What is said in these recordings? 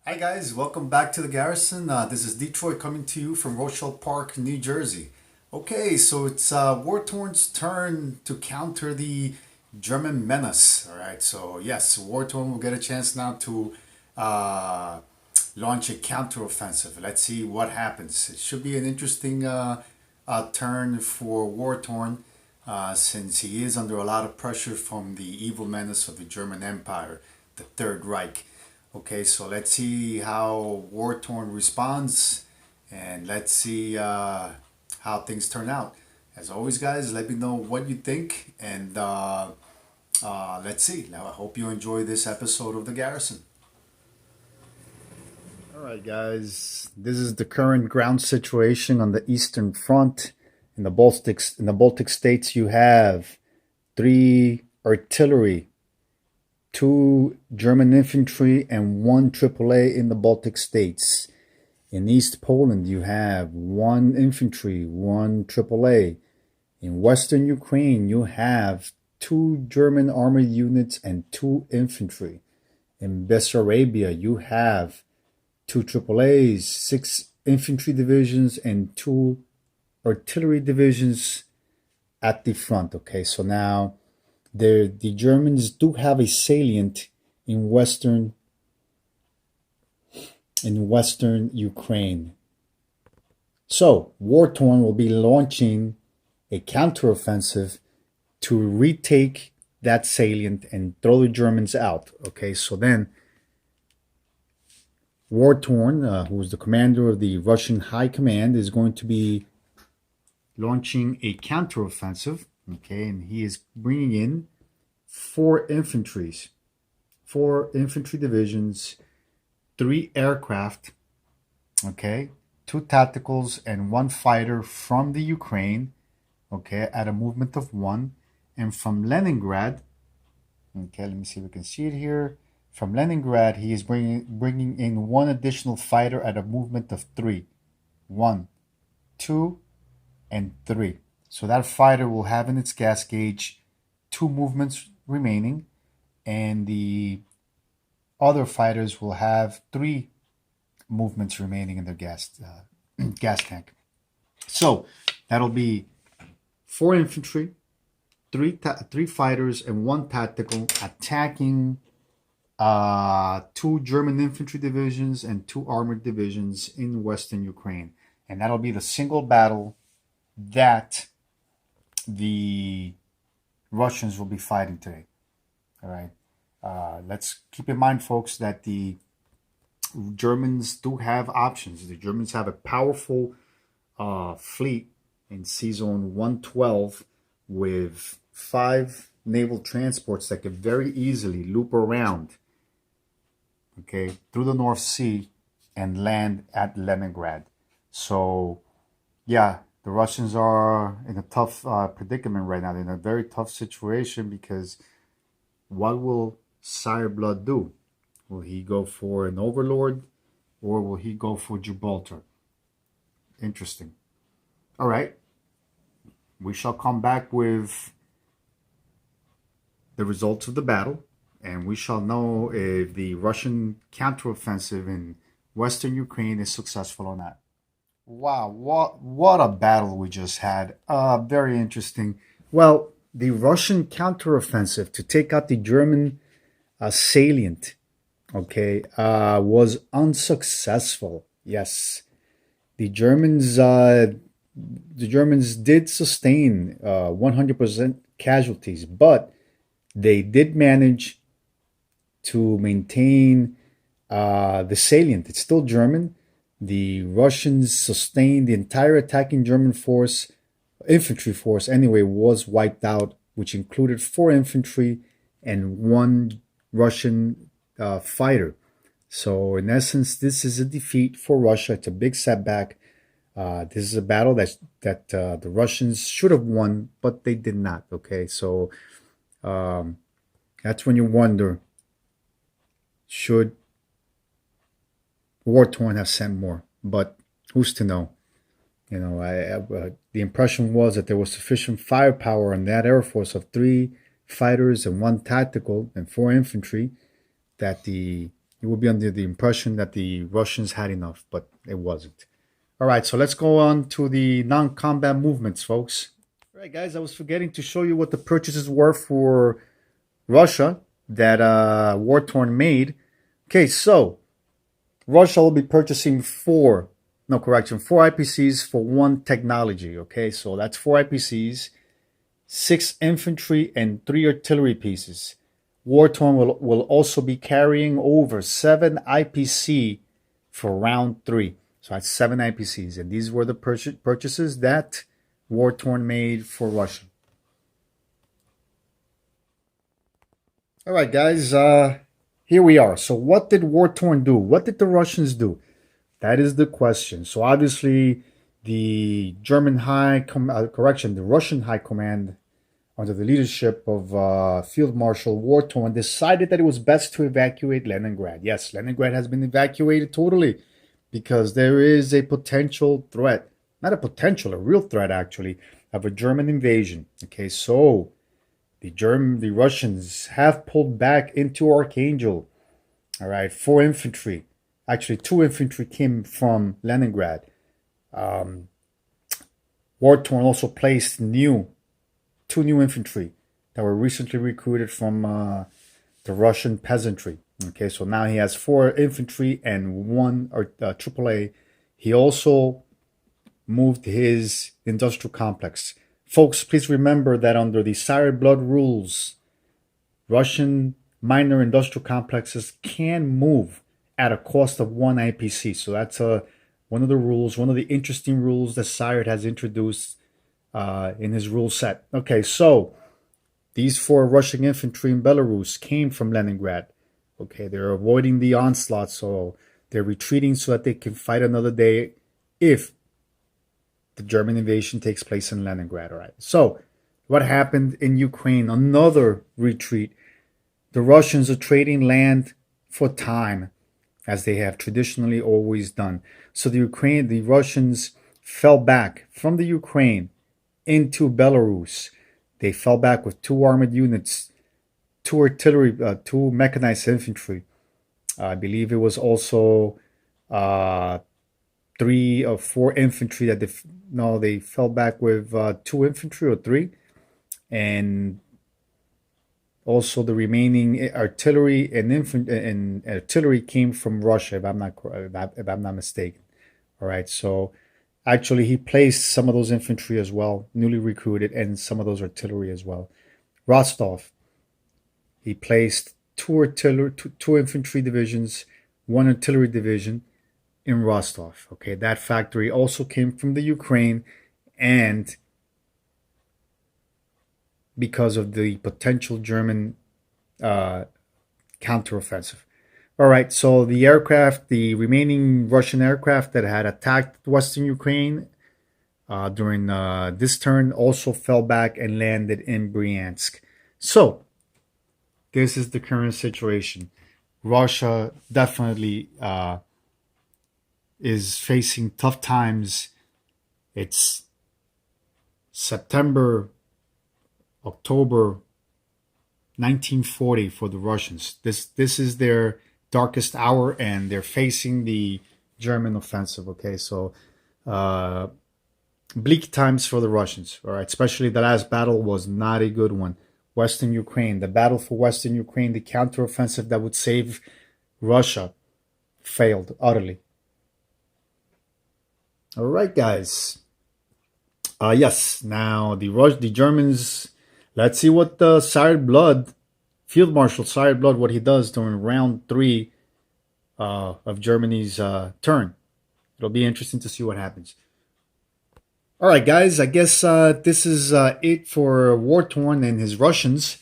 Hi guys, welcome back to the Garrison. This is Detroit coming to you from Rochelle Park, New Jersey. Okay, so it's War-Torn's turn to counter the German menace. All right, so yes, War-Torn will get a chance now to uh, launch a counteroffensive. Let's see what happens. It should be an interesting turn for War-Torn since he is under a lot of pressure from the evil menace of the German Empire, the Third Reich. Okay, so let's see how War Torn responds and let's see how things turn out. As always, guys, let me know what you think and let's see. Now, I hope you enjoy this episode of The Garrison. All right, guys, this is the current ground situation on the Eastern Front. In the Baltic states, you have three artillery, two German infantry, and one AAA in the Baltic states. In East Poland, you have one infantry, one AAA. In Western Ukraine, you have two German armored units and two infantry. In Bessarabia, you have two AAAs, six infantry divisions, and two artillery divisions at the front. Okay, so now the Germans do have a salient in western Ukraine. So War Torn will be launching a counteroffensive to retake that salient and throw the Germans out. Okay, so then War Torn, who is the commander of the Russian High Command, is going to be launching a counteroffensive. Okay, and he is bringing in four infantry divisions, three aircraft, okay, two tacticals, and one fighter from the Ukraine, okay, at a movement of one. And from Leningrad, okay, let me see if we can see it here. From Leningrad, he is bringing in one additional fighter at a movement of three. One, two, and three. So that fighter will have in its gas gauge two movements remaining, and the other fighters will have three movements remaining in their gas tank. So that'll be four infantry, three fighters, and one tactical attacking two German infantry divisions and two armored divisions in Western Ukraine, and that'll be the single battle that the Russians will be fighting today. All right. Let's keep in mind, folks, that the Germans do have options. The Germans have a powerful fleet in Sea Zone 112 with five naval transports that could very easily loop around, okay, through the North Sea and land at Leningrad. So, yeah, the Russians are in a tough predicament right now. They're in a very tough situation because what will Sire Blood do? Will he go for an overlord or will he go for Gibraltar? Interesting. All right. We shall come back with the results of the battle and we shall know if the Russian counteroffensive in Western Ukraine is successful or not. Wow, what a battle we just had. Very interesting. Well, the Russian counteroffensive to take out the German salient, okay, was unsuccessful. Yes, the Germans did sustain 100% casualties, but they did manage to maintain the salient. It's still German. The Russians sustained the entire attacking German force, infantry force anyway, was wiped out, which included four infantry and one Russian fighter. So, in essence, this is a defeat for Russia. It's a big setback. This is a battle that the Russians should have won, but they did not. Okay, so that's when you wonder, should War Torn have sent more? But who's to know? You know, the impression was that there was sufficient firepower in that air force of three fighters and one tactical and four infantry that the You would be under the impression that the Russians had enough, but it wasn't. All right, so let's go on to the non-combat movements, folks. All right, guys, I was forgetting to show you what the purchases were for Russia that war-torn made. Okay, so Russia will be purchasing four IPCs for one technology. Okay, so that's four IPCs, 6 infantry, and 3 artillery pieces. War-torn will also be carrying over 7 IPC for round 3. So that's 7 IPCs, and these were the purchases that war-torn made for Russia. All right, guys, here we are. So what did war-torn do? What did the Russians do? That is the question. So obviously, the Russian High Command, under the leadership of Field Marshal war-torn, decided that it was best to evacuate Leningrad. Yes, Leningrad has been evacuated totally because there is a potential threat, not a potential, a real threat actually, of a German invasion. Okay, so the Russians have pulled back into Archangel. All right, 4 infantry. Actually, 2 infantry came from Leningrad. War-torn also placed 2 new infantry that were recently recruited from the Russian peasantry. Okay, so now he has 4 infantry and 1 AAA. He also moved his industrial complex. Folks, please remember that under the Sired Blood rules, Russian minor industrial complexes can move at a cost of 1 IPC. So that's one of the rules, one of the interesting rules that Sired has introduced in his rule set. Okay, so these 4 Russian infantry in Belarus came from Leningrad. Okay, they're avoiding the onslaught, so they're retreating so that they can fight another day if the German invasion takes place in Leningrad. All right, so what happened in Ukraine? Another retreat. The Russians are trading land for time, as they have traditionally always done. So the Russians fell back from the Ukraine into Belarus. They fell back with 2 armored units, 2 artillery, 2 mechanized infantry. I believe it was also 3 or 4 infantry that they fell back with 2 infantry or 3, and also the remaining artillery and artillery came from Russia, if I'm not mistaken. All right, so actually he placed some of those infantry as well, newly recruited, and some of those artillery as well. Rostov, he placed 2 infantry divisions, 1 artillery division in Rostov. Okay, that factory also came from the Ukraine, and because of the potential German counteroffensive. All right, so the remaining Russian aircraft that had attacked Western Ukraine during this turn also fell back and landed in Bryansk. So this is the current situation. Russia definitely is facing tough times. It's October 1940 for the Russians. This is their darkest hour, and they're facing the German offensive. Okay, so bleak times for the Russians. All right, especially the last battle was not a good one. Western Ukraine, the battle for Western Ukraine, the counteroffensive that would save Russia, failed utterly. All right, guys. Yes. Now the Germans. Let's see what the Field Marshal Sired Blood, what he does during round 3 of Germany's turn. It'll be interesting to see what happens. All right, guys. I guess this is it for war-torn and his Russians.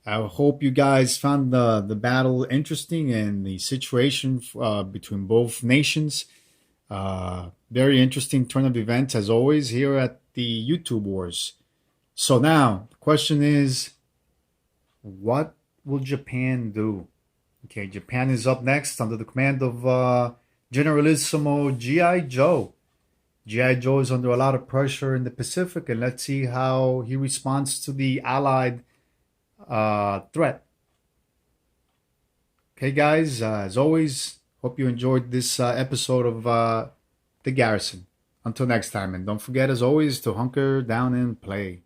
I hope you guys found the battle interesting and the situation between both nations. Very interesting turn of events as always here at the YouTube Wars. So now the question is, what will Japan do? Okay, Japan is up next under the command of Generalissimo G.I. Joe. G.I. Joe is under a lot of pressure in the Pacific, and let's see how he responds to the Allied threat. Okay, guys, as always, hope you enjoyed this episode of The Garrison. Until next time, and don't forget, as always, to hunker down and play.